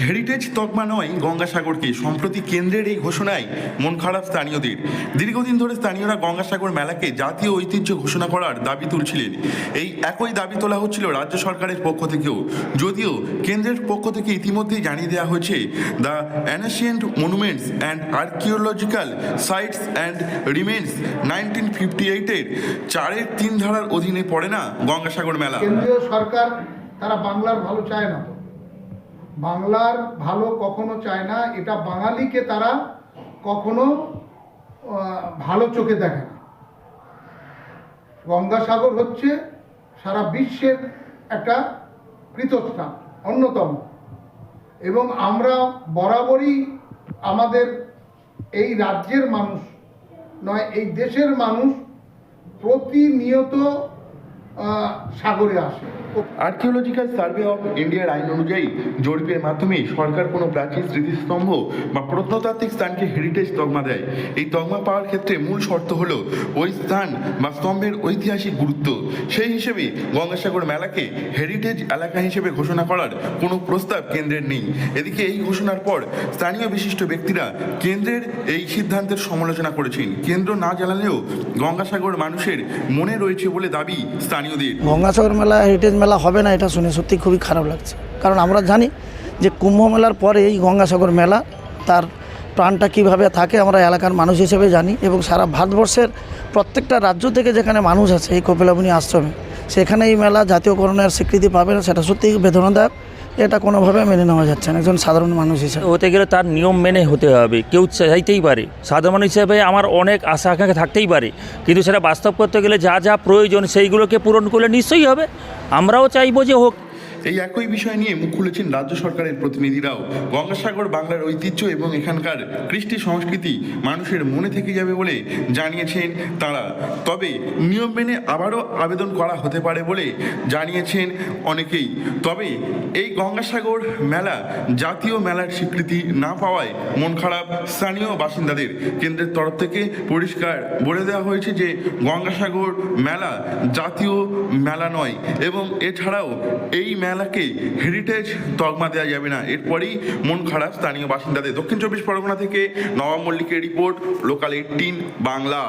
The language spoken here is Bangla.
হেরিটেজ তকমা নয় গঙ্গাসাগরকে। সম্প্রতি কেন্দ্রের এই ঘোষণায় মন খারাপ স্থানীয়দের। দীর্ঘদিন ধরে স্থানীয়রা গঙ্গাসাগর মেলাকে জাতীয় ঐতিহ্য ঘোষণা করার দাবি তুলছিলেন। এই একই দাবি তোলা হচ্ছিল রাজ্য সরকারের পক্ষ থেকেও, যদিও কেন্দ্রের পক্ষ থেকে ইতিমধ্যেই জানিয়ে দেওয়া হয়েছে the ancient monuments and archaeological sites and remains 1958-এর 4-3 ধারার অধীনে পড়ে না গঙ্গাসাগর মেলা। কেন্দ্রীয় সরকার তারা বাংলার ভালো চায় না, তো বাংলার ভালো কখনো চায় না। এটা বাঙালিকে তারা কখনো ভালো চোখে দেখে না। গঙ্গাসাগর হচ্ছে সারা বিশ্বের একটা পীঠস্থান, অন্যতম, এবং আমরা বরাবরই আমাদের এই রাজ্যের মানুষ নয়, এই দেশের মানুষ প্রতিনিয়ত সাগরে আসে। আর্কিওলজিক্যাল সার্ভে অফ ইন্ডিয়ার আইন অনুযায়ী জরিপের মাধ্যমে সরকার কোনো প্রাচীন স্মৃতিস্তম্ভ বা প্রত্নতাত্ত্বিক স্থানকে হেরিটেজ তকমা দেয়। এই তকমা পাওয়ার ক্ষেত্রে মূল শর্ত হলো ওই স্থান বা স্তম্ভের ঐতিহাসিক গুরুত্ব। সেই হিসেবে গঙ্গাসাগর মেলাকে হেরিটেজ এলাকা হিসেবে ঘোষণা করার কোনো প্রস্তাব কেন্দ্রের নেই। এদিকে এই ঘোষণার পর স্থানীয় বিশিষ্ট ব্যক্তিরা কেন্দ্রের এই সিদ্ধান্তের সমালোচনা করেছেন। কেন্দ্র না জানালেও গঙ্গাসাগর মানুষের মনে রয়েছে বলে দাবি স্থানীয়দের। গঙ্গাসাগর মেলা হেরিটেজ মেলা হবে না, এটা শুনে সত্যি খুবই খারাপ লাগছে। কারণ আমরা জানি যে কুম্ভ মেলার পরে এই গঙ্গাসাগর মেলা তার প্রাণটা কীভাবে থাকে আমরা এলাকার মানুষ হিসেবে জানি, এবং সারা ভারতবর্ষের প্রত্যেকটা রাজ্য থেকে যেখানে মানুষ আছে এই কপিলামুনি আশ্রমে, সেখানে এই মেলা জাতীয়করণের স্বীকৃতি পাবে না, সেটা সত্যিই বেদনাদায়ক। এটা কোনোভাবে মেনে নেওয়া যাচ্ছে না একজন সাধারণ মানুষ হিসেবে। হতে গেলে তার নিয়ম মেনে হতে হবে। কেউ চাইতেই পারে, সাধারণ মানুষ হিসেবে আমার অনেক আশা আকাঙ্ক্ষা থাকতেই পারে, কিন্তু সেটা বাস্তব করতে গেলে যা যা প্রয়োজন সেইগুলোকে পূরণ করলে নিশ্চয়ই হবে। আমরাও চাইবো যে হোক। এই একই বিষয় নিয়ে মুখ খুলেছেন রাজ্য সরকারের প্রতিনিধিরাও। গঙ্গাসাগর বাংলার ঐতিহ্য এবং এখানকার কৃষ্টি সংস্কৃতি মানুষের মনে থেকে যাবে বলে জানিয়েছেন তারা। তবে নিয়ম মেনে আবারও আবেদন করা হতে পারে বলে জানিয়েছেন অনেকেই। তবে এই গঙ্গাসাগর মেলা জাতীয় মেলার স্বীকৃতি না পাওয়ায় মন খারাপ স্থানীয় বাসিন্দাদের। কেন্দ্রের তরফ থেকে পরিষ্কার বলে দেওয়া হয়েছে যে গঙ্গাসাগর মেলা জাতীয় মেলা নয়, এবং এছাড়াও এই মেলাকে হেরিটেজ তকমা দেওয়া যাবে না। এরপরেই মন খারাপ স্থানীয় বাসিন্দাদের। দক্ষিণ 24 পরগনা থেকে নবাব মল্লিকের রিপোর্ট, লোকাল 18 বাংলা।